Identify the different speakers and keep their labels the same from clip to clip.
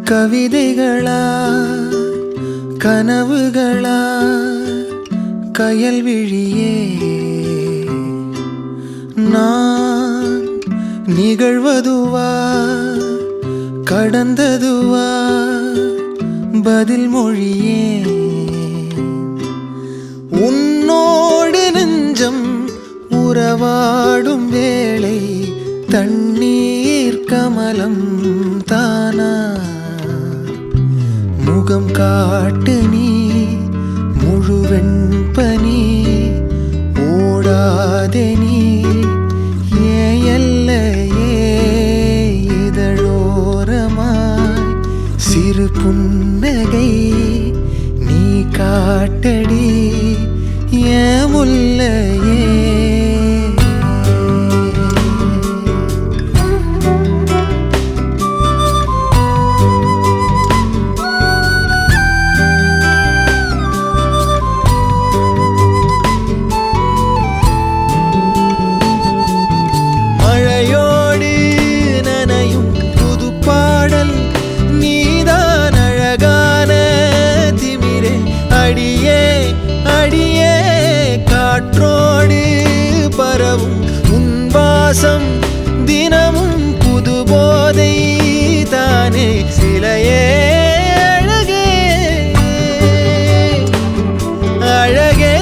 Speaker 1: கவிதைகளா கனவுகளா கயல்விழியே நான் நிகழ்வதுவா கடந்ததுவா பதில் மொழியே உன்னோடு நெஞ்சம் உறவாடும் வேளை தண்ணீர் கமலம் தானா முகம் காட்டு நீ முழுவெண் பனி ஓடாதே நீ ஏல்லையே இதழோரமாய் சிறு புன்னகை நீ காட்டடி ஏன் முல்லையே காற்றோடு பரவும் உன் வாசம் தினமும் புது போதை தானே சிலையே அழகே அழகே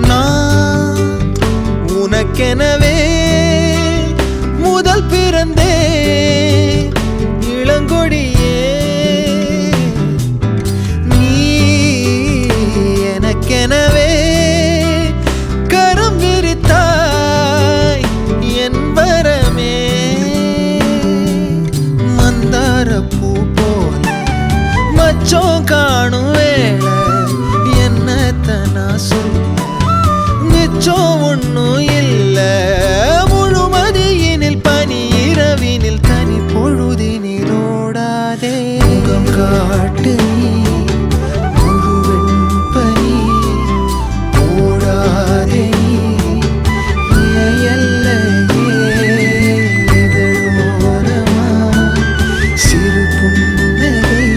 Speaker 1: நான் உனக்கெனவே முதல் பிறந்தே இளங்கொடியே நீ எனக்கெனவே கரம் விரித்தாய் என் வரமே மந்தார பூ போல மச்சம் காணும் வேளை என்னத்தனா சொல்ல மிச்சம் ஒன்னும் இல்லை முழுமதியினில் பனி இரவினில் தனி பொழுதினில் ஓடாதே முகம் காட்டு நீ முழுவெண் பனி ஓடாதே நீ எல்லையே இதழோரமாய் சிறு புன்னகை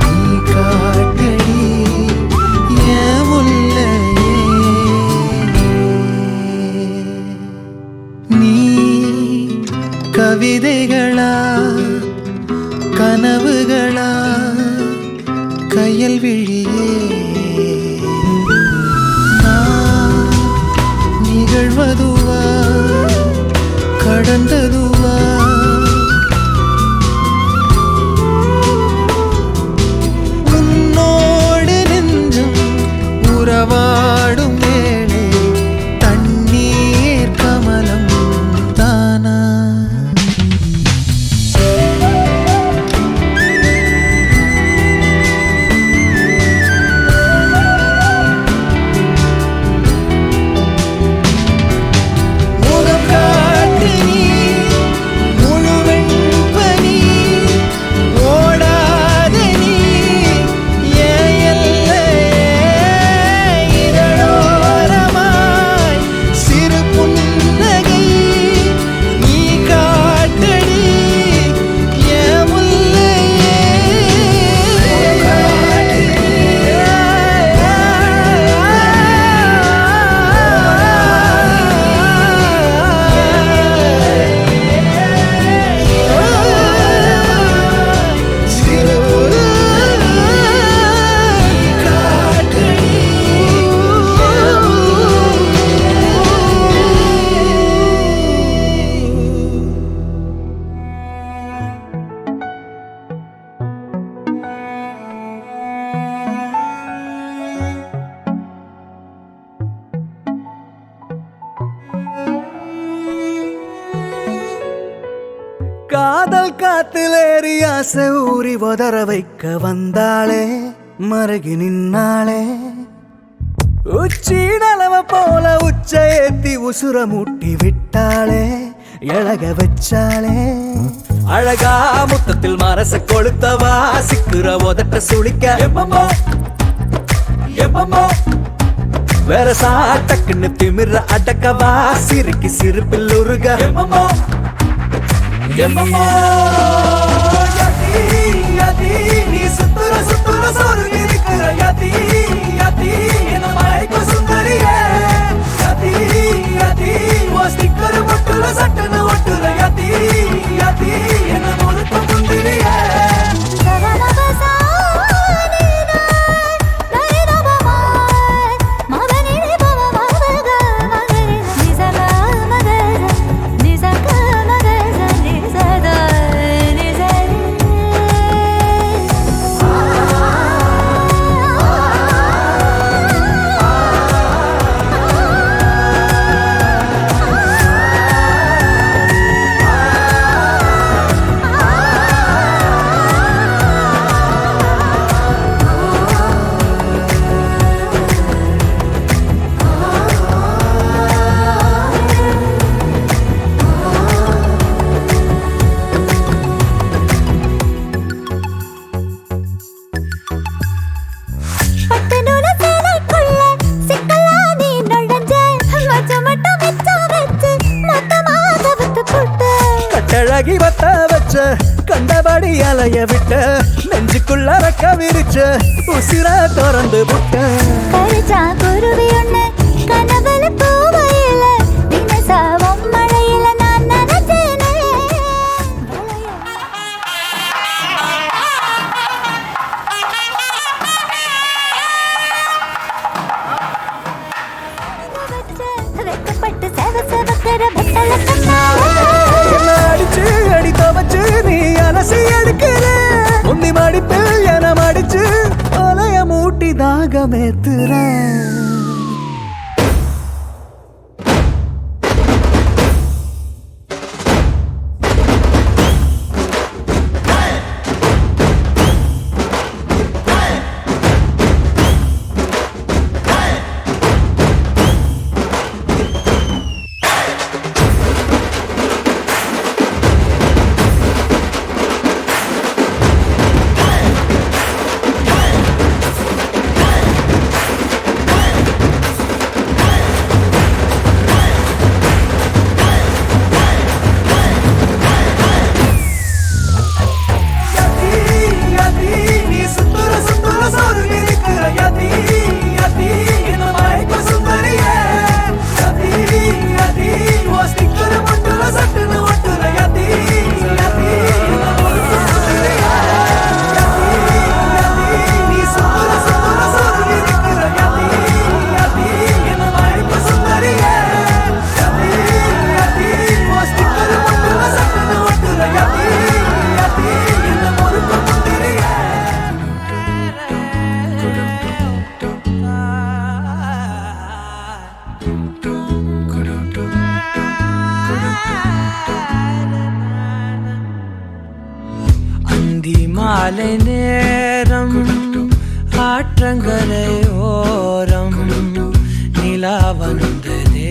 Speaker 1: நீ காட்டடி ஏன் முல்லையே நீ கவிதைகளா கனவுகளா கயல்விழியே நான் நிகழ்வதுவா கடந்ததுவா உன்னோடு நெஞ்சம் உறவாடும் வேளை தண்ணீர் கமலம் தானா காதல் காத்திலேறி ஆசை ஊறி உதற வைக்க வந்தாளே மருகி நின்னாளே உச்சி நலவ போல உச்ச ஏத்தி உசுர மூட்டி விட்டாளே எழக வச்சாளே அழகா முத்தத்தில் மரச கொளுத்தவா சிக்குற உதட்ட சுளிக்க எப்பமோ எப்பமோ வேற சாட்டக்குன்னு திமிர அடக்கவா சிறுக்கி சிறுப்பில் உருக எம்மமோ எம்மமோ யதி யதி நீ சுத்துற சுத்துற சொருகி நிக்கிற யதி யதி என்ன மயக்க சுந்தரியே யதி யதி ஓ ஸ்டிக்கர் மட்டுல சட்டன ஒட்டுற யதி யதி என்ன முழுக்க முந்திரியே அழகி வத்த வச்ச கண்டபடி அலைய விட்ட நெஞ்சுக்குள்ள ரக்க விரிச்ச உசிர திறந்து விட்ட
Speaker 2: கரிச்சா குருவி ஒண்ணு கனவுல பூவையில தினசாவும் மழையில நான் நினைச்சேனே வெக்கப்பட்டு சேவ சேவக்கிற பட்டல கண்ணா
Speaker 1: அடி தவச்சு நீ அலசி எடுக்கிற உந்தி மடிப்பில் என மடிச்சு அலைய மூட்டி தாகமேத்துற
Speaker 3: மாலை நேரம் ஆற்றங்கரை ஓரம் நிலா வந்ததே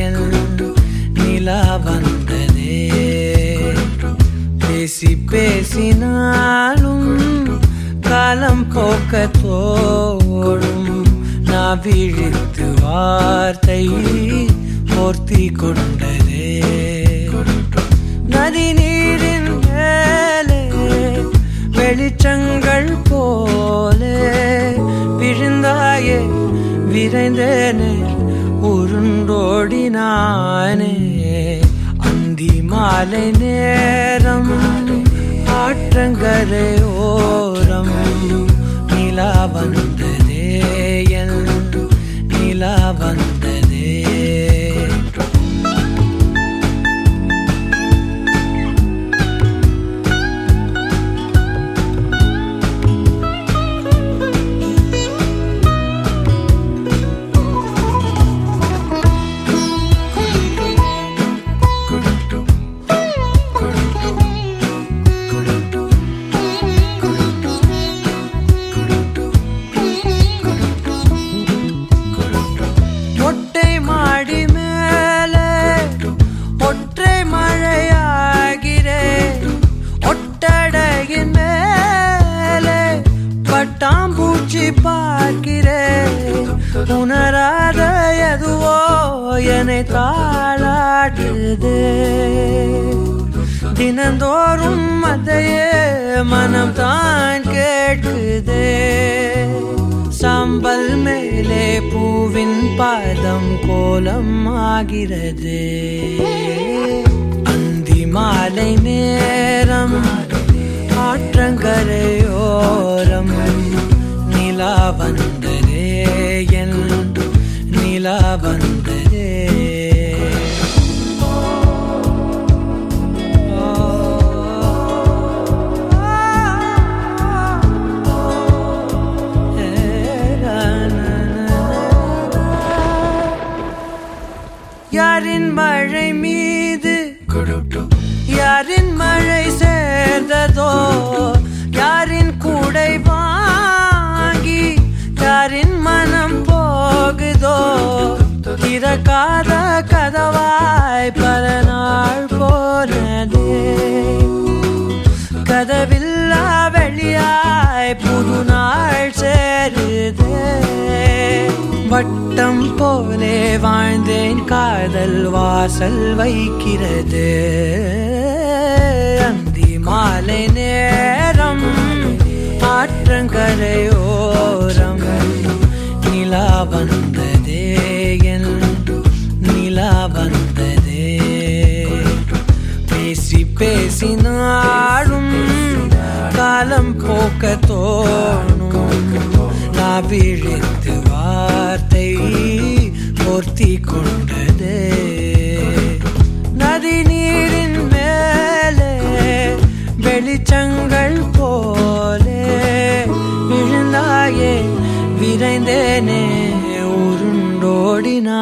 Speaker 3: என் நிலா வந்ததே பேசி பேசினாலும் காலம் போக்க தோடும் நான் விழித்து வார்த்தை போர்த்தி கொண்டதே நதி நீரின் மேலே வெளிச்சங்கள் போலே விழுந்தாயே விரைந்தேனே உருண்டோடினானே அந்தி மாலை நேரம் ஆற்றங்கரை ஓரம் நிலா வந்ததே என் நிலா வந்ததே பூச்சி பார்க்கிறேன் உணராத எதுவோ என்னை தாளாட்டுதே தினந்தோறும் அதையே மனம் தான் கேட்குதே சாம்பல் மேலே பூவின் பாதம் கோலம் ஆகிறது அந்தி மாலை நேரம் ஆற்றங்கரையோரம் நிலா வந்ததே என் நிலா வந்ததே யாரின் மழை மீது யாரின் மழை சேர்ந்ததோ யாரின் கூடை வாங்கி யாரின் மனம் போகுதோ திறக்காத கதவாய் பல நாள் போனதே கதவில்லா வெளியாய் புது நாள் சேருதே வட்டம் போலே வாழ்ந்தேன் காதல் வாசல் வைக்கிறது அந்தி மாலை நேரம் ஆற்றங்கரையோரம் நிலா வந்ததே என் நிலா வந்ததே பேசி பேசி நாளும் காலம் போக்க தோணும் நான் விழித்து வார்த்தை போர்த்தி கொண்டதே நதி நீரின் மேலே வெளிச்சங்கள் போலே விழுந்தாயே விரைந்தேனே உருண்டோடினானே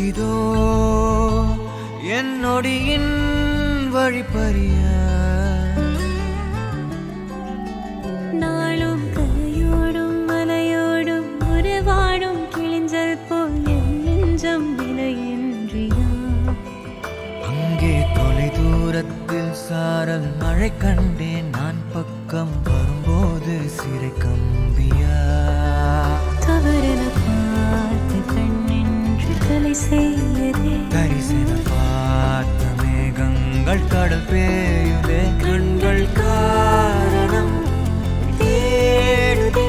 Speaker 3: இதோ என்னொடியின் வழிப்பறிய
Speaker 2: நாளும் கரையோடும் மலையோடும் உறவாடும் கிழிஞ்சல் போல் என் நெஞ்சம் விலையின்றியா
Speaker 1: அங்கே தொலை தூரத்தில் சாரல் மழை கண்டேன் நான் பக்கம் வரும்போது சிறை கம்பியா
Speaker 2: தவறென பார்த்து கண்ணின்று தலை செய்யதே
Speaker 1: தரிசன பார்த்த மேகங்கள் கடல் பேயுதே கண்கள் காரணம் தேடுதே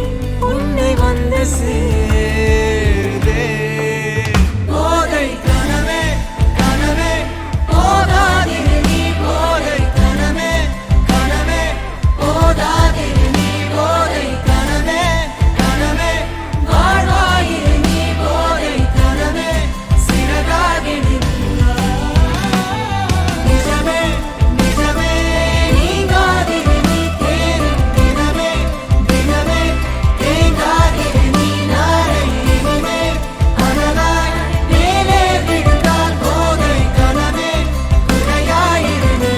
Speaker 1: உன்னை வந்து சேருதே போதை கனவே கனவே போதாதிரு நீ போதை கனவே கனவே போதாதிரு நீ போதை கனவே கனவே வாழ்வாயிரு நீ போதை கனவே சிறகாகிடு நிஜமே நிஜமே நீங்காதிரு நீ தேடும் தினமே தினமே தேங்காதிரு நீ நாளை இனிமே அனலாய் மேலே விழுந்தால் போதை கனவே குறையாயிரு நீ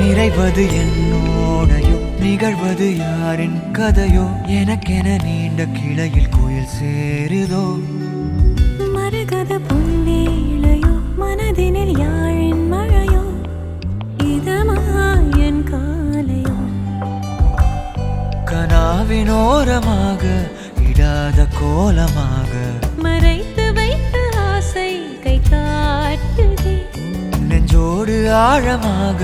Speaker 1: நிறைவது என்னோடையோ நிகழ்வது யாரின் கதையோ எனக்கென நீண்ட கிளையில் கோயில் சேருதோ
Speaker 2: மரகத பொன்வேளையோ மனதினில் யாழின் மழையோ இதமாயன் காலையோ
Speaker 1: கனாவினோரமாக இடா
Speaker 3: தெரியாத கோலமாக
Speaker 2: மறைத்து வைத்த ஆசை கை காட்டுதே
Speaker 3: நெஞ்சோடு ஆழமாக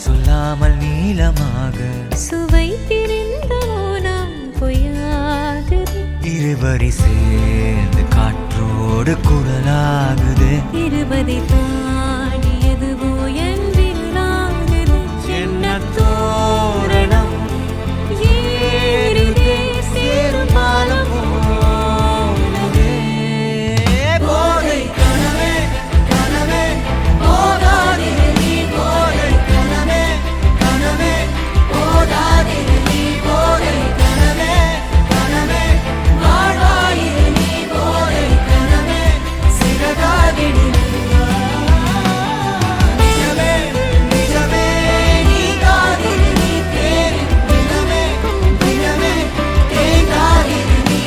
Speaker 3: சொல்லாமல் நீளமாக
Speaker 2: சுவை திரிந்த மௌனம் பொய்யாகுதே
Speaker 3: இருவரி சேர்ந்து காற்றோடு குரலாகுது
Speaker 2: இருபதை தாண்டியதுவோ என் விரலாகுது
Speaker 3: என்ன தோரணம்
Speaker 2: ஏறிதே சேரும் பாலம்
Speaker 3: போலவே. போதை கனவே கனவே போதாதிரு நீ போதை கனவே கனவே போதாதிரு நீ போதை கனவே கனவே வாழ்வாயிரு நீ போதை கனவே சிறகாகிடு நிஜமே நிஜமே நீ காதிரு நீ தேரின் தினமே தினமே தேங்காதிரு நீ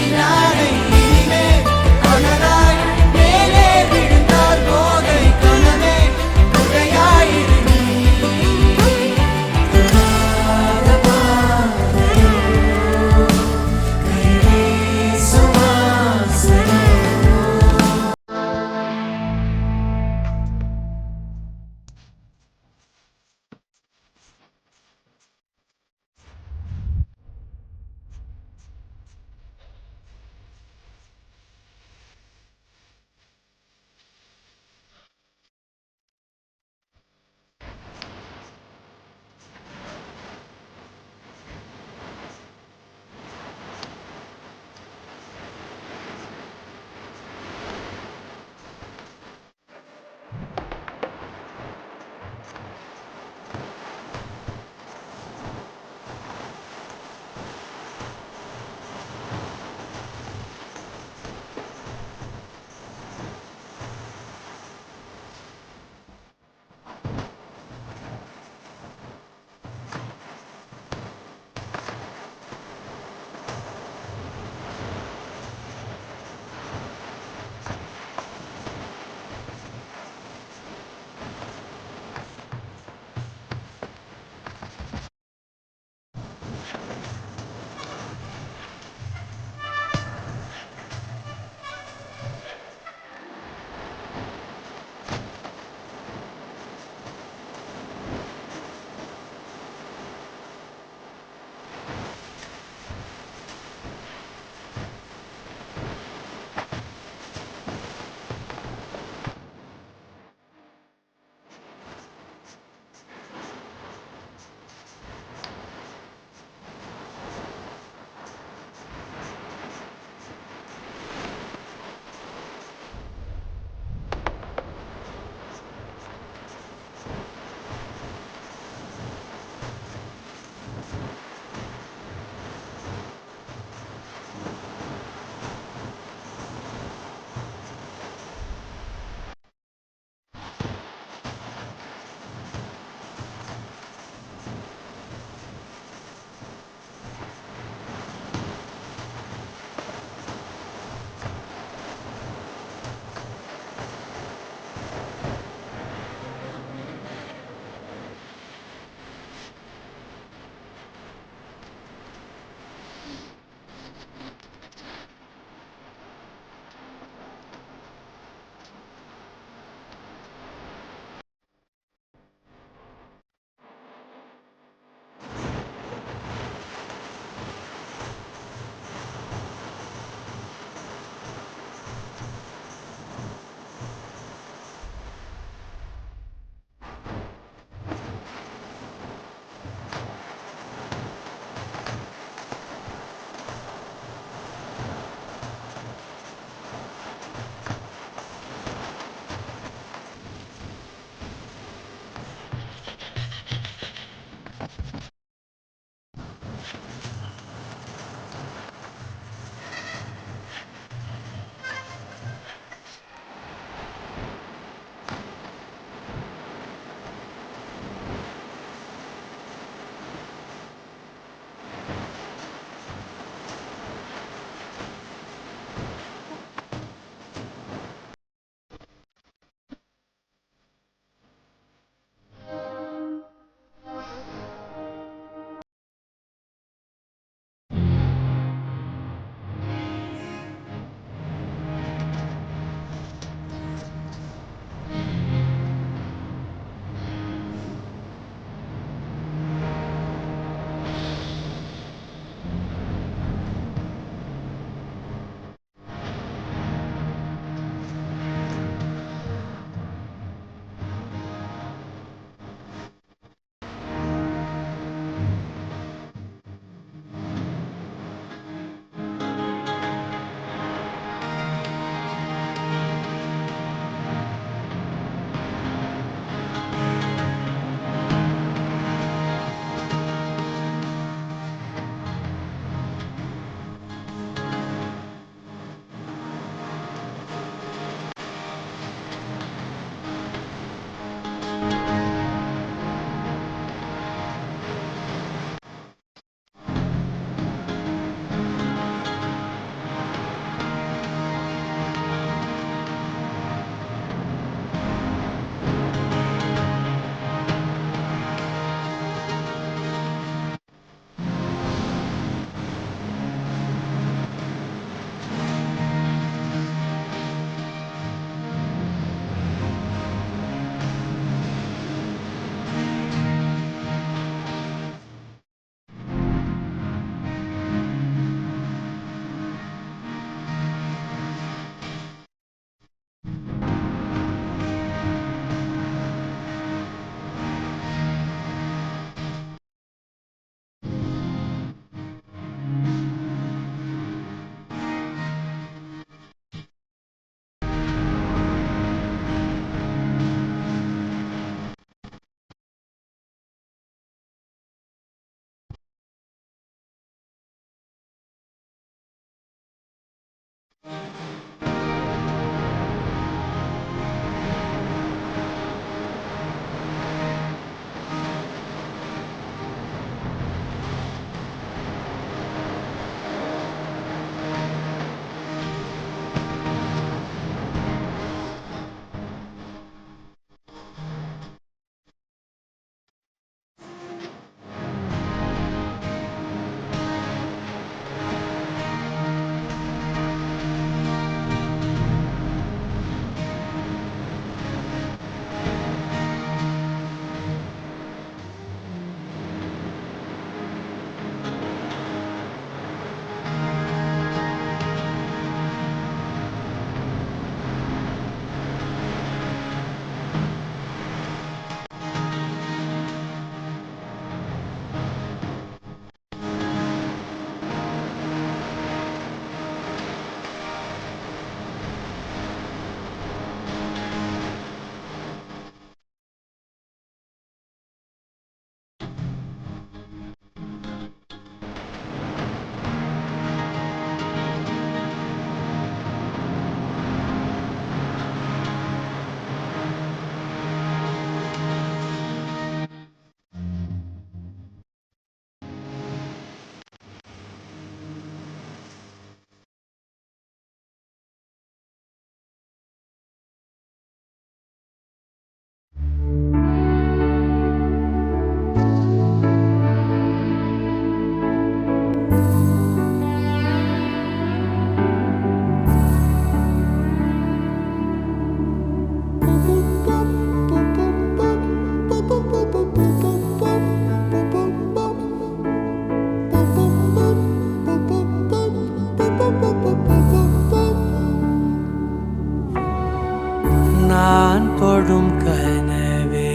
Speaker 3: தொடும் கனவே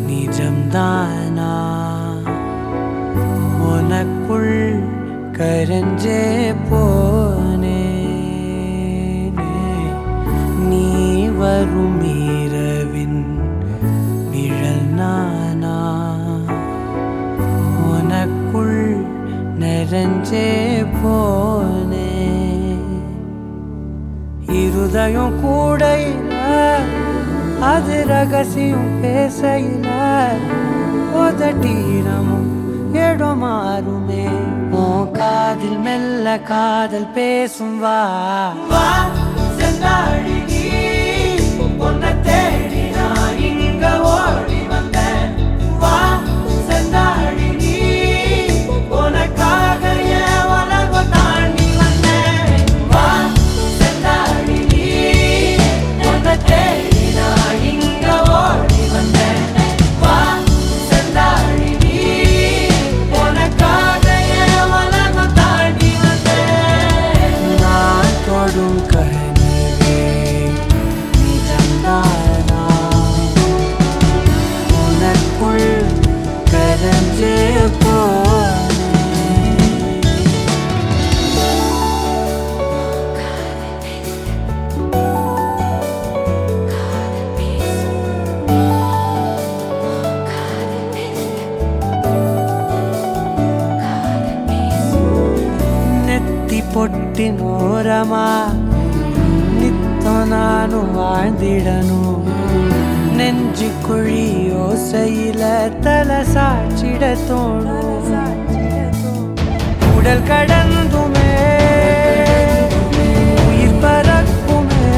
Speaker 3: நிஜம்தானா உனக்குள் கரஞ்சே போனே நீ வரும் இரவின் நிழல் நானா உனக்குள் நிறைஞ்சே போனே இருதயம் கூடையில அது ரகசியம் பேசையில உதட்டீரமும் இடம் மாறுமே உன் காதில் மெல்ல காதல் பேசும் வா வா செந்தாழி நீ உன்னை தேடி நான் இங்க ஓடி வந்தேன் வா செந்தாழி நீ உனக்காக என் உலகம் தாண்டி வந்தேன் வா செந்தாழி நீ உன்னை தேடி நான் இங்க ஓடி வந்தேன் வா செந்தாழி நீ உனக்காக என் உலகம் தாண்டி வந்தேன் நான் தொடும் கனவே நிஜம்தானா உனக்குள் கரஞ்சே போனே ನೆತ್ತಿ ಪೊಟ್ಟಿನೋರಮಾ ನಿತ್ತ ನಾನು வாழ்ந்திடನು நெஞ்சு குழி ஓசையில தலை சாட்சிட தோணும் உடல் கடந்துமே உயிர் பறக்குமே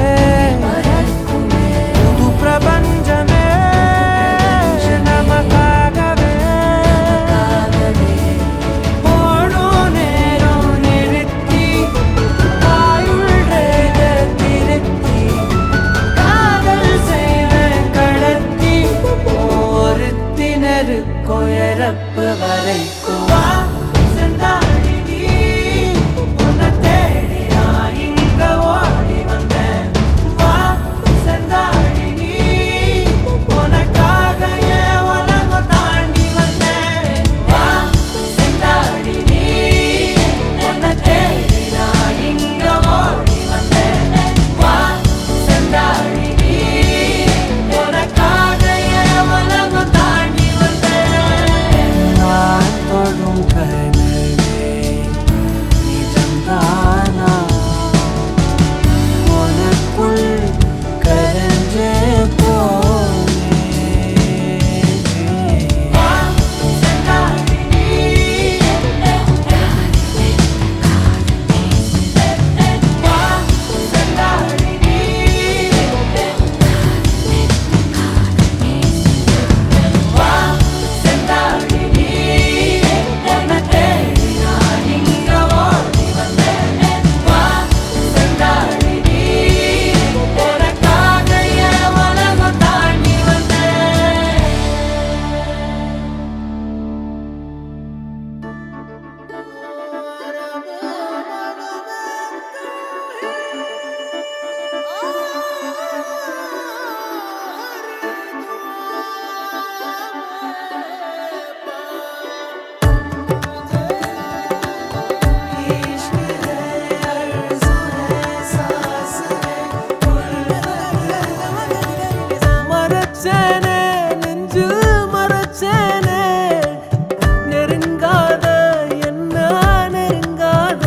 Speaker 3: புது பிரபஞ்சமே நமக்காகவே போடும் நேரம் நிறுத்தி ஆயுள் திருத்தி காதல் செய்வேன் கடத்தி ஒருத்தினருக்கும் இறப்பு வரைக்கும் வா செந்தாழி நீ உன்னை தேடி நான் இங்க ஓடி வந்தேன் வா செந்தாழி நீ உனக்காக என் உலகம் தாண்டி வந்தேன் வா செந்தாழி நீ உன்னை தேடி நான் இங்க ஓடி வந்தேன் வா செந்தாழி நீ உனக்காக என் உலகம் தாண்டி வந்தேன் நான் தொடும் கனவே நிஜம்தானா உனக்குள் கரஞ்சே போனே வா செந்தாழி நீ வா செந்தாழி நீ வா செந்தாழி நீ உன்னை தேடி நான் இங்க ஓடி வந்தேன் வா செந்தாழி நீ உனக்காக என் உலகம் தாண்டி வந்தேன் மறச்சேனே நெஞ்சு மறச்சேனே நெருங்காத என்ன நெருங்காத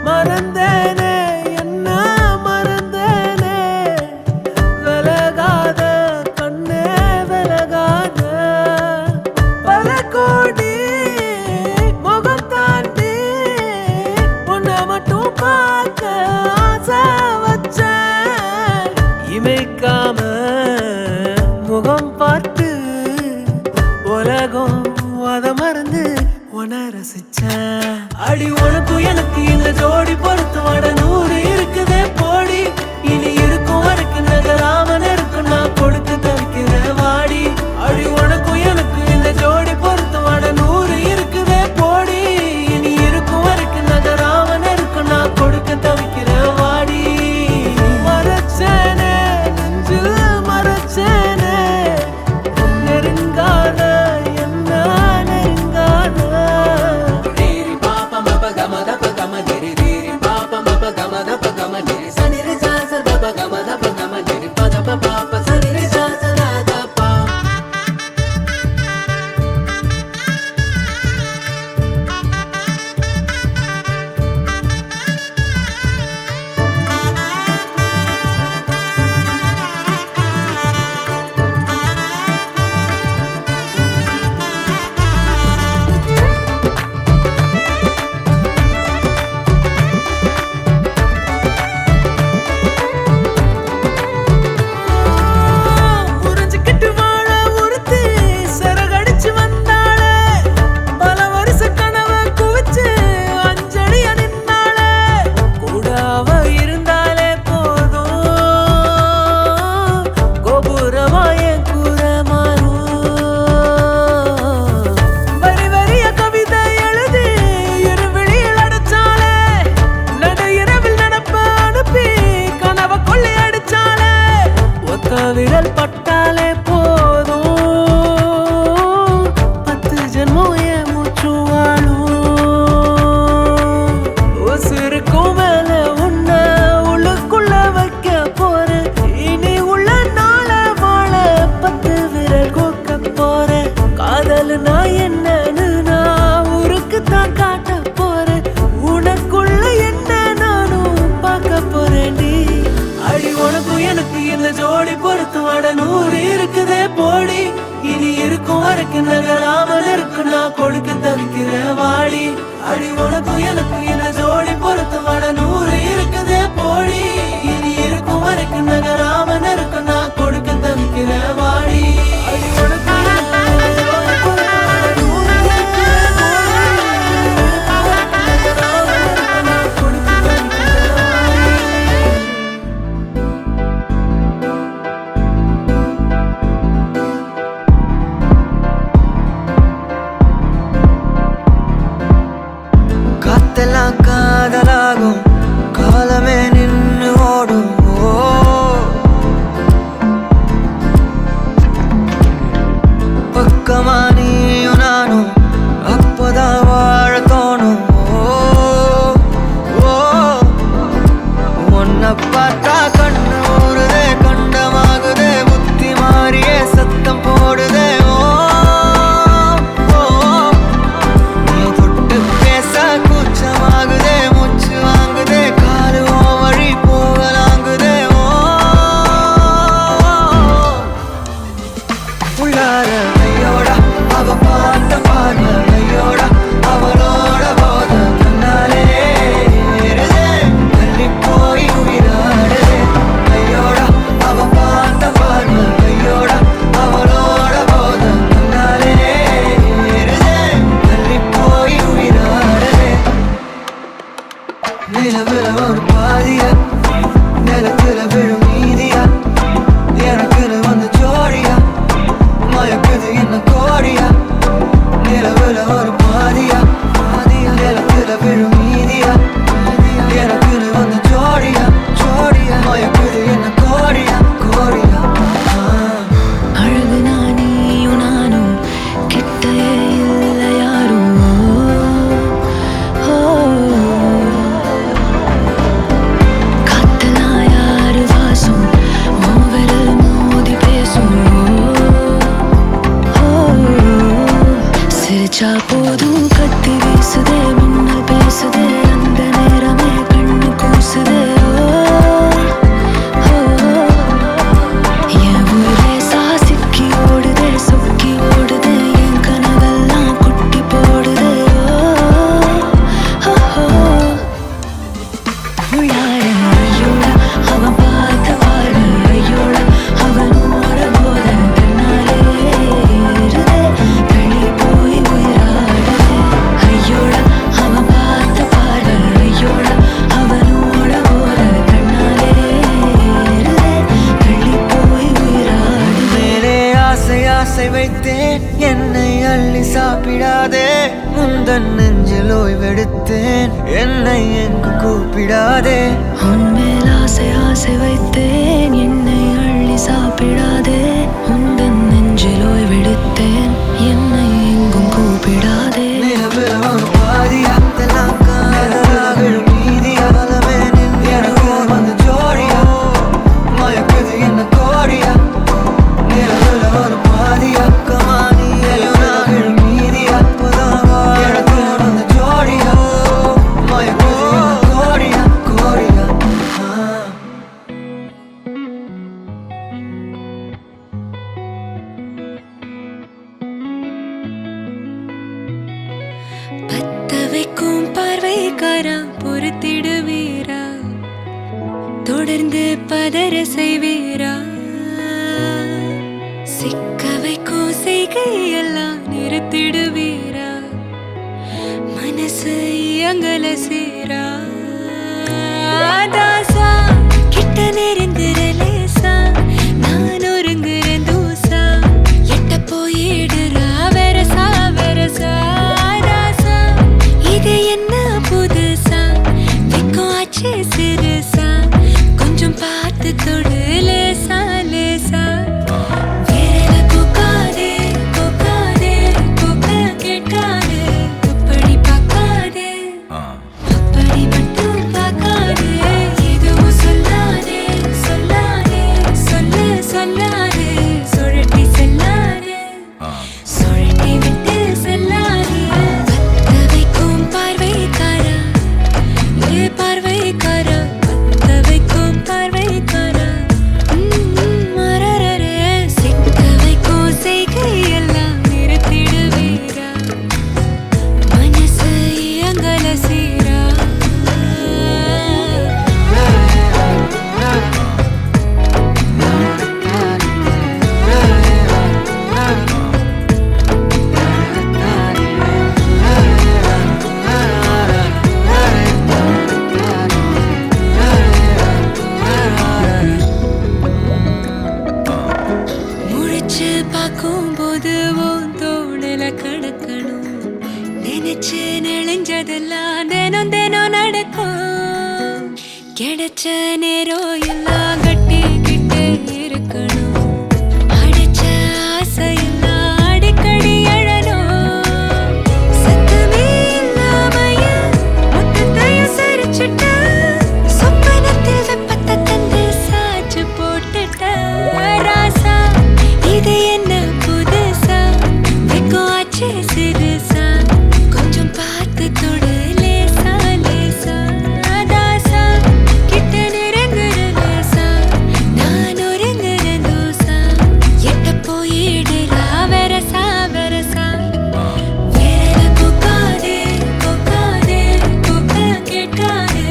Speaker 3: மறந்தேனே என்ன மறந்தேனே விலகாத கண்ணே விலகாத பல கோடி முகம் தாண்டி உன்னை மட்டும் பார்க்க ஆசை வச்சேன் இமைக்காம முகம் பார்த்து உலகம் அத மறந்து உன ரசிச்சேன் அடி உனக்கும் எனக்கு இந்த ஜோடி பொறுத்து வட 100 இருக்குதே போடி இனி இருக்கும் வரைக்கும் நகராமன் இருக்கும் நான் கொடுத்து தவிக்கிறேன் வாடி அடி உனக்கும் எனக்கு இந்த ஜோடி பொறுத்து வட 100 இருக்குதே போடி இனி இருக்கும் வரைக்கும் நகராமன் இருக்கும் நான் கொடுக்க தவிக்கிறேன் வாடி உனக்கும் எனக்கு இந்த ஜோடி பொறுத்து வட 100 இருக்குதே போடி இனி இருக்கும் வரைக்கும் நகராமல் இருக்கு நான் கொடுக்க தவிக்கிற வாடி அடி உனக்கும் எனக்கு இந்த ஜோடி பொறுத்து வட 100 இருக்குதே போடி இனி இருக்கும் வரைக்கும் நகராமல் இருக்கு நான் கொடுக்க தவிக்கிற வாடி அடி உனக்கும் எனக்கு இந்த ஜோடி பொறுத்து வட 100 இருக்குதே போடி, நான் கொடுக்க தவிக்கிற வாடி.
Speaker 1: காத்தெல்லாம் காதலாகும் காலமே நின்று ஓடும் ஓ. பக்கமா நீயும் நானும் அப்பதான் வாழ தோணும் ஓ. ஓ. உன்னை பார்த்தா கண்ணு ஊறுதே கண்டமாகுதே புத்தி மாறியே சத்தம் போடுதே ஓ. ஓ. நீ தொட்டு பேச கூச்சமாகுதே மூச்சு வாங்குதே காலு உன் வழி போகலாங்குதே ஓ. உள்ளார ஐயோடா அவ பார்த்த பார்வை ஐயோடா அவளோட போத கண்ணாலே ஏறுதே தள்ளி போய் உயிராடுதே ஐயோடா அவ பார்த்த பார்வை ஐயோடா அவளோட போத கண்ணாலே ஏறுதே தள்ளி போய் உயிராடுதே நிலவுல ஒரு பாதியா நிலத்துல விழும் மீதியா எனக்குன்னு வந்து ஜோடியா மயக்குது என்ன கோடியா நிலவுல ஒரு பாதியா நிலத்துல விழும் மீதியா எனக்குன்னு வந்து ஜோடியா ஜோடியா மயக்குது என்ன கோடியா கோடியா
Speaker 2: அழகு நானியும் நானும் கிட்டயே இல்லை யாரும் காத்தெல்லாம் யாரு வாசம் உன் விரல் மோதி பேசும் சிரிச்சா போதும் கத்தி வீசுதே மின்னல் பேசுதே அந்த நேரமே கண்ணு கூசுதே என் ஊரே சாசிக்கி ஓடுதே சொக்கி ஓடுதே என் கனவெல்லாம் குட்டி போடுதே உள்ளார ஐயோடா அவன் பார்த்த பார்வை ஐயோடா அவனோட போத தன்னாலே ஏறுதே தள்ளி போய் உயிராடுதே ஐயோடா அவன் பார்த்த பார்வை ஐயோடா அவனோட போத தன்னாலே ஏறுதே தள்ளி போய் உயிராடுதே
Speaker 1: மேலே ஆசை ஆசை வைத்தேன் என்னை அள்ளி சாப்பிடாதே முந்தன் நெஞ்சில் ஓய்வெடுத்தேன் என்னை எங்கு கூப்பிடாதே
Speaker 2: உன்மேல் ஆசை ஆசை வைத்தேன் என்னை அள்ளி சாப்பிடாதே உந்தன் நெஞ்சில் ஓய்வெடுத்தேன் என்னை எங்கும் கூப்பிடாதே
Speaker 1: நிலவுல ஒரு பாதியா தெல்லாம் காதலா விழும் மீதியா காலமே நின்று எனக்கு வந்து ஜோடியா மயக்குது என்ன கோடியா நிலவுல ஒரு பாதியா கமானி எலுனா விழும் மீதியா புதாவா எனக்கு வந்து ஜோடியா மயக்குது என்ன கோடியா கோடியா
Speaker 2: பத்த வைக்கும் பார்வைக்காரா பொறுத்திடுவீரா தொடர்ந்து பதற செய்வீரா சிக்க வைக்கும் செய்கையெல்லாம் நிறுத்திடுவீரா மனசு இயங்கல சீரா தாசா கிட்ட நெருங்குற லேசா நான் ஒருங்குற தூசா எட்ட போயிடுறா வெரசா வெரசா ராசா இது என்ன புதுசா வெக்கம் ஆச்சு சிறுசா கொஞ்சம் பார்த்து தொடு லேசா லேசா விரல கோக்காதே கோக்காதே கோக்க கேட்காதே அப்படி பார்க்காதே அப்படி மட்டும் பார்க்காதே கிடைச்ச நேரம் எல்லாம் கட்டிக்கிட்டு இருக்கணும் அடிச்ச ஆசையெல்லாம் அடிக்கடி எழணும் சத்தமே இல்லாமைய மொத்தத்தையும் சரிச்சுட்ட சொப்பனத்தில் வெப்பத்தை தந்து சாச்சு போட்டுட்ட ராசா இது என்ன புதுசா வெக்கம் ஆச்சு சிறுசா கொஞ்சம் பார்த்து தொடு லேசா லேசா தாசா கிட்ட நெருங்குற லேசா நான் ஒருங்குற தோசா எட்ட போயிடுறா வெரசா வெரசா வேற போக்காதே போக்காதே போக்க கேட்காதே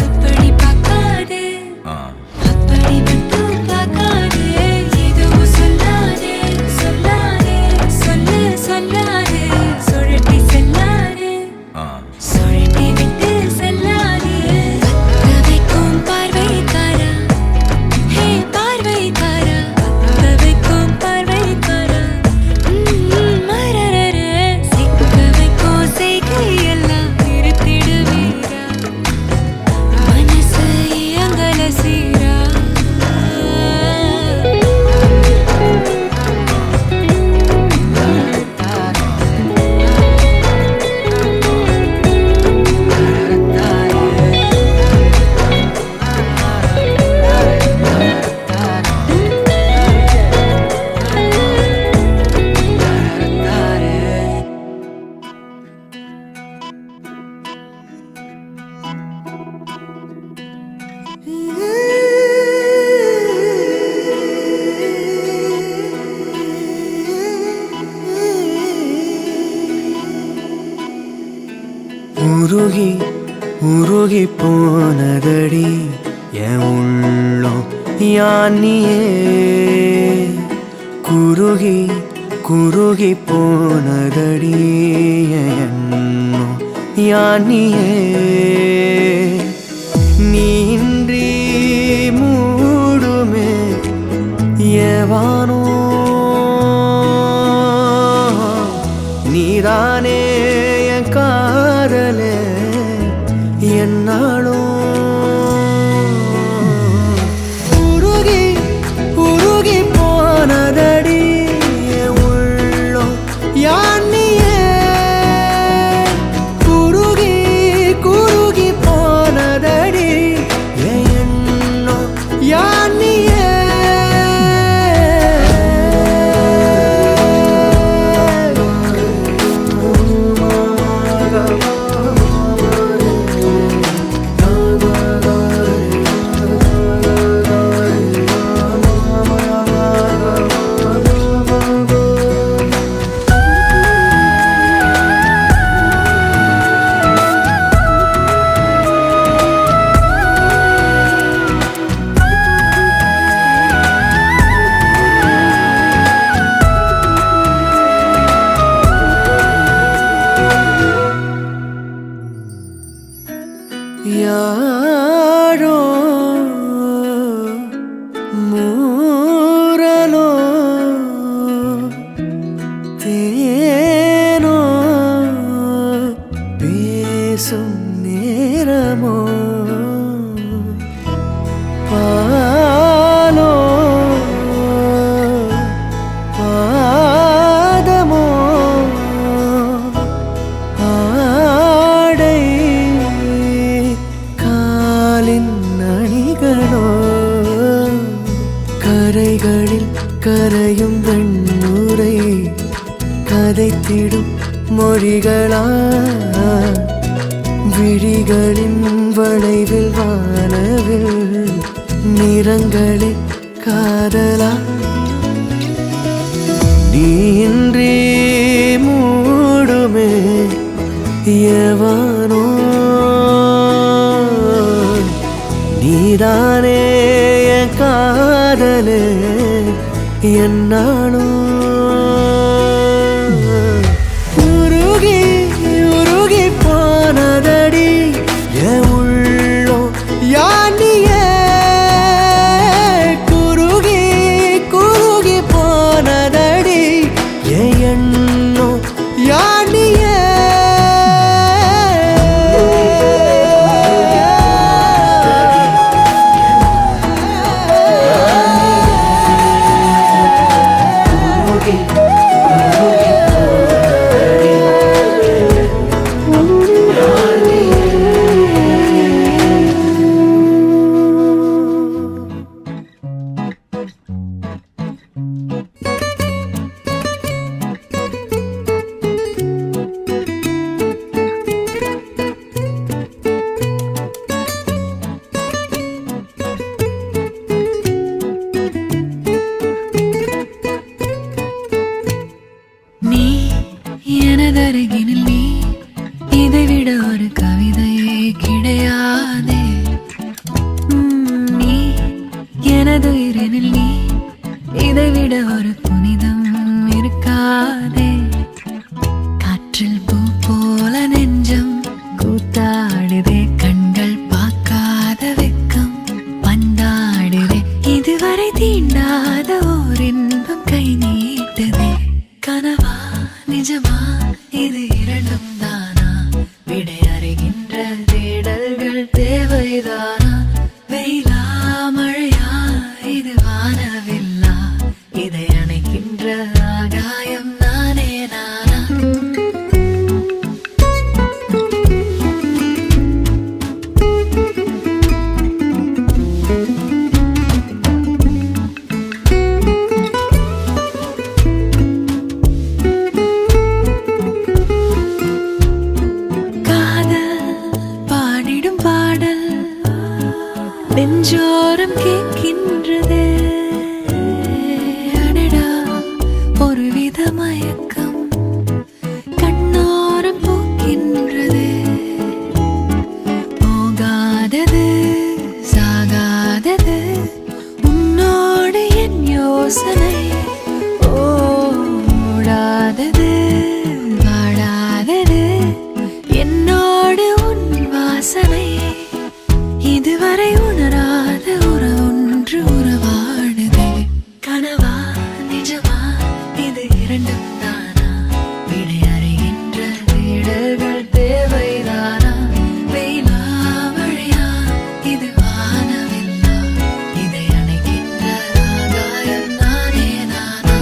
Speaker 2: அப்படி பார்க்காதே அப்படி மட்டும் பார்க்காதே எதுவும் சொல்லாதே சொல்லாதே சொல்லு சொல்லாதே சுழட்டி செல்லாதே சுழட்டி விட்டு செல்லாதே பத்த வைக்கும் பார்வைக்காரா ஹே பார்வைக்காரா பத்த வைக்கும் பார்வைக்காரா மரரர சிக்க வைக்கும் செய்கையெல்லாம் நிறுத்திடுவீரா மனசு அங்கல சீரா
Speaker 1: உருகி உருகி போனதடி என் உள்ளம் யானியே குருகி குருகி போனதடி என் எண்ணம் யானியே நீன்றி மூடுமே ஏவானோ நீதானே என் காதலே என்னாலும் உருகி உருகி போனதடி என் உள்ளம் யானியே குருகி குருகி போனதடி என் எண்ணம் யானியே யாரோ மூரலோ தேனோ பேசும் நேரமோ பாலோ பாதமோ ஆடை காலின் அணிகளோ கரைகளில் கரையும் வெண்ணுரை கதைத்திடும் மொழிகளா விழிகளின் வளைவில் வானவில் நிறங்களில் காதலா நீன்றி மூடுமே எவனோ நீதானே என் காதலே என்னாலும் உருகி உருகி போனதடி என் உள்ளம் யானியே குருகி குருகி போனதடி என் எண்ணம் யானியே
Speaker 2: எனதுயிரினில் நீ இதைவிட ஒரு புனிதம் இருக்காதே. காற்றில் பூ போல நெஞ்சம் கூத்தாடுதே, கண்கள் பார்க்காத வெக்கம் பந்தாடுதே. இதுவரை தீண்டாத ஓர் இன்பம் கை நீட்டுதே. கனவா நிஜமா இது இரண்டும் தானா? விடை அறிகின்ற தேடல்கள் தேவைதானா? வெயிலா மழையா இது வானவில்லா? இதை அணைக்கின்ற ஆகாயம் நானே நானா? நெஞ்சோரம் கேட்கின்றதே, அடடா ஒருவித மயக்கம் கண்ணோரம் போக்கின்றதே. போகாதது சாகாதது உன்னோடு என் யோசனை, ஓடாதது வாடாதது என்னோடு உன் வாசனை. இதுவரை உணராத ஒன்று உறவாடுதே. கனவா நிஜமா இது இரண்டும் தானா? விடை அறிகின்ற தேடல்கள் தேவைதானா? வெயிலா மழையா இது வானவில்லா? இதை அணைக்கின்ற ஆகாயம் நானே நானா?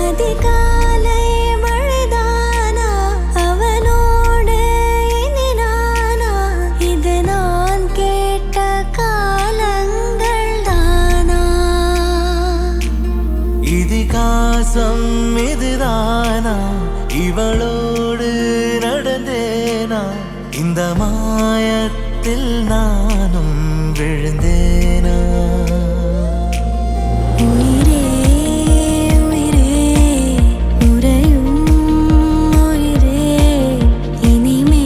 Speaker 4: அதிகாலை மழைதானா? அவனோடு இனி நானா? இது நான் கேட்ட காலங்கள் தானா?
Speaker 3: இதிகாசம் இதுதானா? இவளோடு நடந்தேனா? இந்த மாயத்தில் நானும் விழுந்தேனா?
Speaker 4: உயிரே உயிரே உறையும் உயிரே, இனிமேல்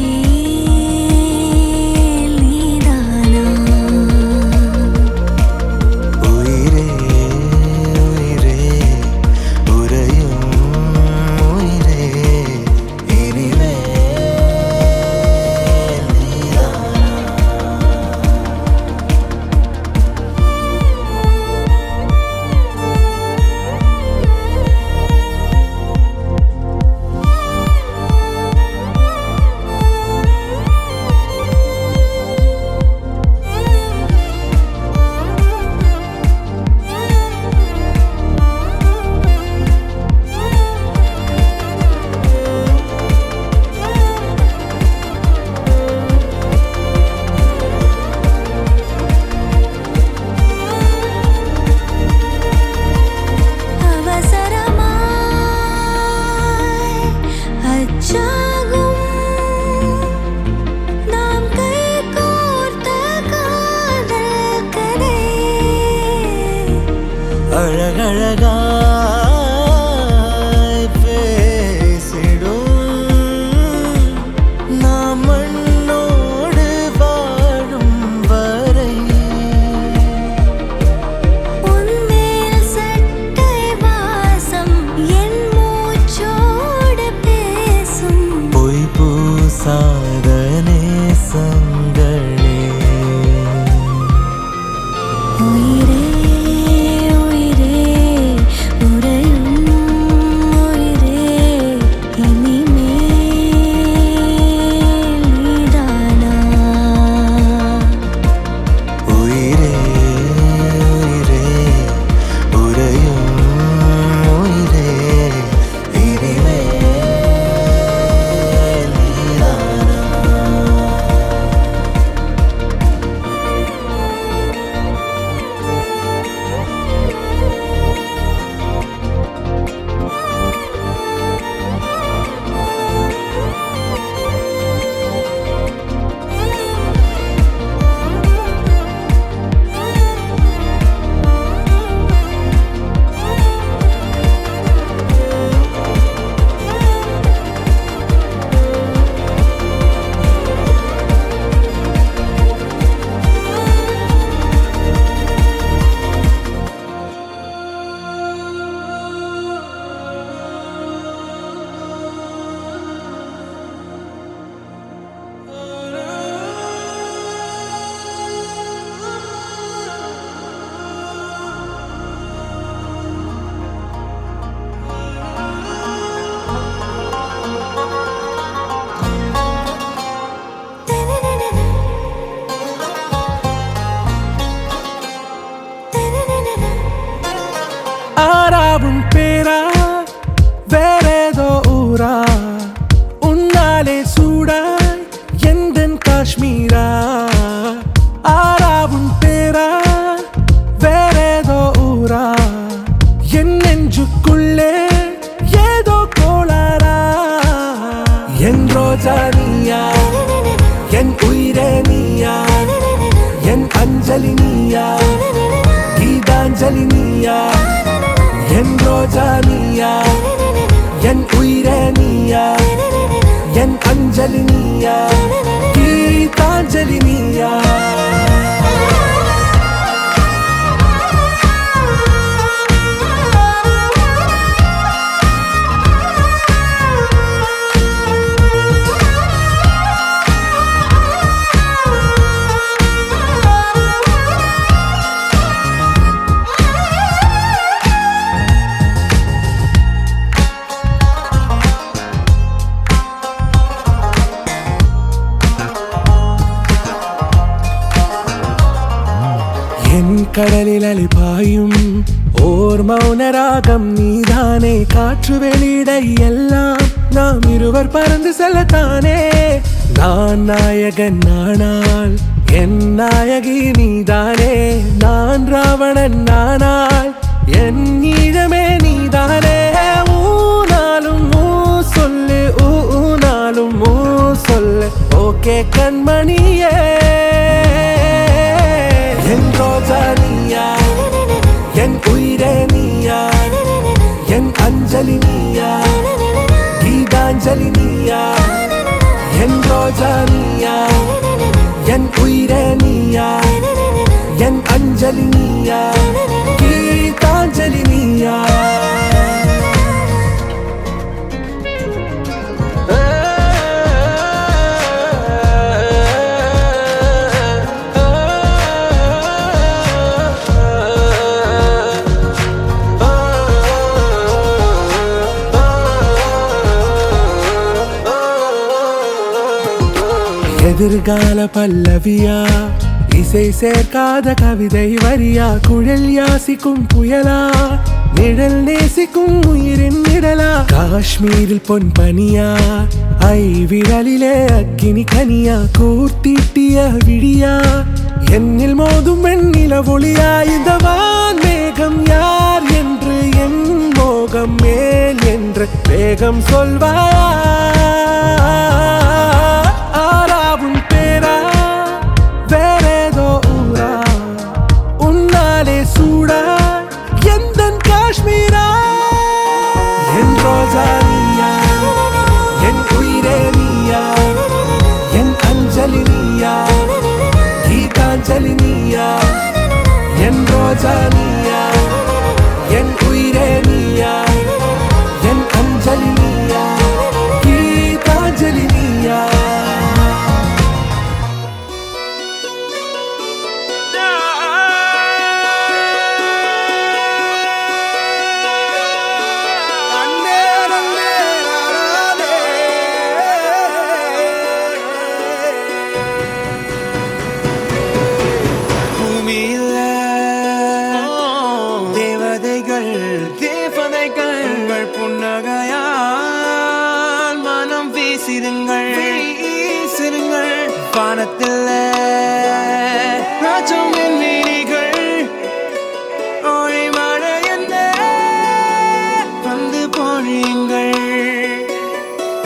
Speaker 4: நீதானா?
Speaker 3: உயிரே உயிரே உறையும் உயிரே, இனிமேல் நீதானா?
Speaker 4: அவசரமாய் அச்சாகும் நாம் கைகோர்த்த காதல் கதை.
Speaker 3: அழகழகாய் பேசிடும் நாம் மண்ணோடு வாழும் வரை.
Speaker 4: உன்மேல் சட்டை வாசம் என் மூச்சோடு பேசும்.
Speaker 3: பொய் பூசாத நேசங்களே.
Speaker 4: உயிரே உயிரே உறையும் உயிரே, இனிமேல் நீதானா?
Speaker 3: உயிரே உயிரே உறையும் உயிரே, இனிமேல் நீதானா?
Speaker 1: ஆறாவும் பேரா வேறேதோ ஊரா உன்னாலே சூடாய் எந்தன் காஷ்மீரா ஆறாவும் பேரா வேறேதோ ஊரா என் நெஞ்சுக்குள்ளே ஏதோ கோளாரா என் ரோஜா நீயா என் உயிரே நீயா என் அஞ்சலி நீயா கீதாஞ்சலி நீயா என் ரோஜா நீயா என் உயிரே நீயா என் அஞ்சலி நீயா கீதாஞ்சலி நீயா என் கடலில் அலிபாயும் ஓர் மௌனராகம் நீதானே காற்று வெளியிட எல்லாம் நாம் இருவர் பறந்து செல்லத்தானே நான் நாயகன் நானால் என் நாயகி நீதானே நான் ராவணன் நானால் என் ஈழமே நீதானே ஊனாலும் ஊ சொல்லு ஊனாலும் ஊ சொல்லு ஓகே கண்மணியே என் ரோஜா நீயா என் உயிரே நீயா என் அஞ்சலி நீயா கீதாஞ்சலி நீயா என் ரோஜா நீயா என் உயிரே நீயா என் அஞ்சலி நீயா கீதாஞ்சலி நீயா எதிர்கால பல்லவியா இசை சேர்க்காத கவிதை வரியா குழல் யாசிக்கும் புயலா நிழல் நேசிக்கும் உயிரின் நிழலா காஷ்மீரில் பொன் பனியா ஐ விரலிலே அக்கினி கனியா கூர்த்தீட்டிய விழியா என்னில் மோதும் வெண்ணில ஒளியா இந்த வான்மேகம் யார் என்று என் மோகம் மேல் என்று வேகம் சொல்வாயா ஆறாவும் பேரா வேறேதோ ஊரா உன்னாலே சூடா எந்தன் காஷ்மீரா என் ரோஜா நீயா என் உயிரே நீயா என் அஞ்சலி நீயா கீதாஞ்சலி நீயா என் ரோஜா நீயா என் உயிரே நீயா என் அஞ்சலி நீயா கீதாஞ்சலி நீயா
Speaker 3: தேவதைகள் புன்னகையால் மனம் வீசிருங்கள் வானத்தில் ராஜம் என் வீணிகள் ஒளி மழை என்ன வந்து பொழியுங்கள்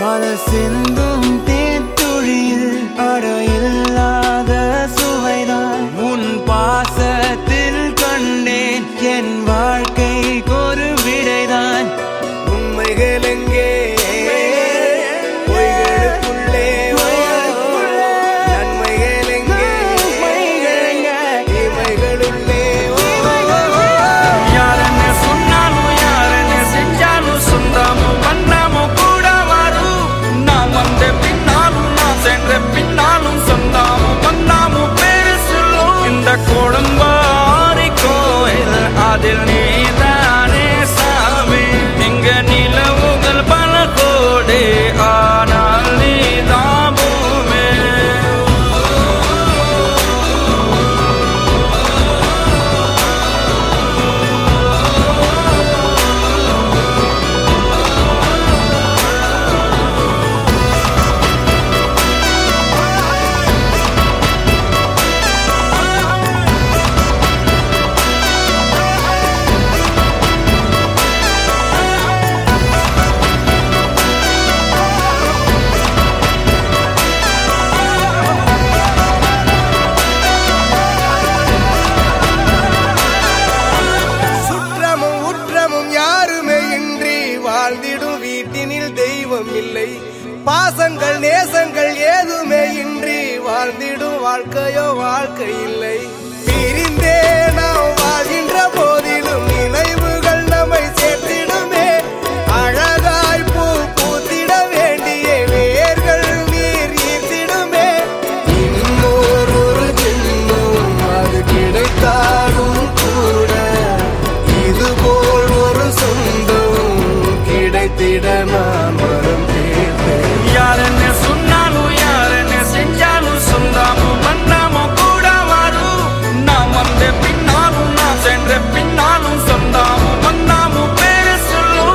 Speaker 3: மலை சிந்தும் தேத்துழியில் அடையில்லாத சுவைதான் உன் பாசத்தில் கண்டேன் என் வாழ்க்கை ஒரு விடைதான் உண்மைகள் எங்கே பொய்களுக்குள்ளே நன்மைகள் எங்கே இமைகளுள்ளே
Speaker 5: யாரென்ன சொன்னாலும் யாரென்ன செஞ்சாலும் சொந்தமும் பந்தமும் கூட வரும் நான் வந்த பின்னாலும் நான் சென்ற பின்னாலும் சொந்தமும் பந்தமும் பேரு சொல்லும் இந்த கோடம்பாரி கோயில் அதில் நீதானே சாமி இங்க நிலவுகள் பல கோடி ஆனால் நீதான் பூமி
Speaker 1: பாசங்கள் நேசங்கள் ஏதுமே இன்றி வாழ்ந்திடும் வாழ்க்கையோ வாழ்க்கை இல்லை. பிரிந்தே நாம் வாழ்கின்ற போதிலும் நினைவுகள் நம்மை சேர்த்திடுமே. அழகாய் பூ பூத்திட வேண்டிய வேர்கள் நீர் ஈர்த்திடுமே. இன்னொரு ஜென்மம் அது கிடைத்தாலும் கூட இதுபோல் ஒரு சொந்தம் கிடைத்திட நான் வரம் தேர்ந்தேன்.
Speaker 5: யார் என்ன சொன்னாலும் யார் என்ன செஞ்சாலும் சொந்தாமும் வந்தாமும் கூட வரும். நான் வந்த பின்னாலும் நான் சென்ற பின்னாலும் சொந்தாமும் வந்தாமும் பேரு சொல்லும்.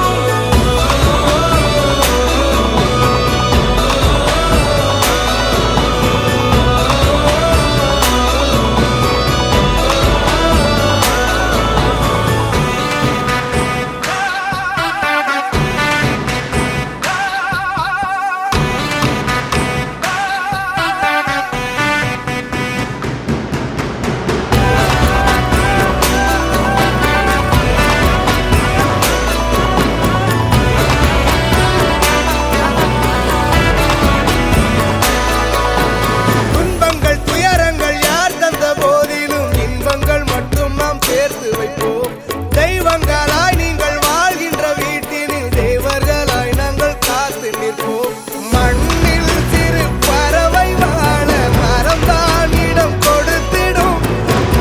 Speaker 1: துன்பங்கள் துயரங்கள் யார் தந்த போதிலும் இன்பங்கள் மட்டும் நாம் சேர்த்து வைப்போம். தெய்வங்களாய் நீங்கள் வாழ்கின்ற வீட்டினில் தேவர்களாய் நாங்கள் காத்து நிற்போம். மண்ணில் சிறு பறவை வாழ மரம்தான் இடம் கொடுத்திடும்.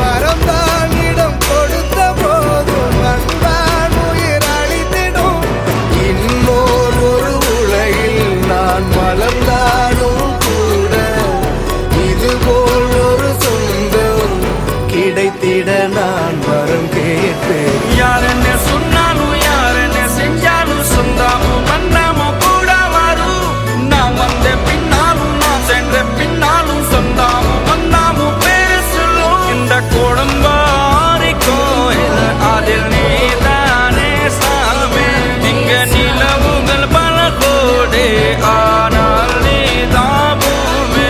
Speaker 1: மரம்தான் இடம் கொடுத்த போதும் மண்தான் உயிர் அளித்திடும். இன்னொரு ஒரு உலகில் நான் வளர்ந்தாலும் கூட இதுபோல் ஒரு சொந்தம் கிடைத்திட நான் வரம் கேட்பேன்.
Speaker 5: யார் என்ன சொன்னாலும் யார் என்ன செஞ்சாலும் சொந்தாமும் வந்தாமும் கூட வரும். நான் வந்த பின்னாலும் நான் சென்ற பின்னாலும் சொந்தாமும் வந்தாமும் பேரு சொல்லும். இந்த குடும்பாரி கோயில் அதில் நீதானே சாமி. இங்க நிலவுகள் பல கோடி ஆனால் நீதான் பூமி.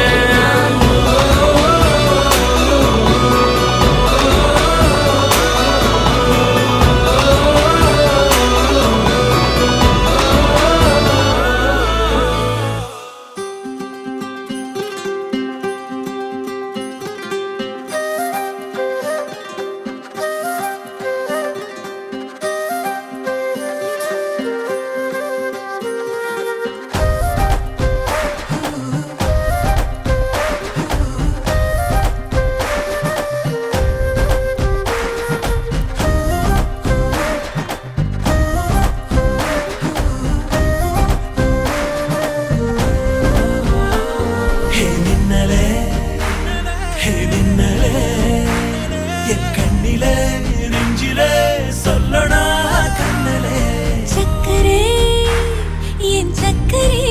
Speaker 3: ஹே மின்னலே ஹே மின்னலே என் கண்ணிலே நெஞ்சிலே சொல்லடா கண்ணலே.
Speaker 4: சக்கரே என் சக்கரே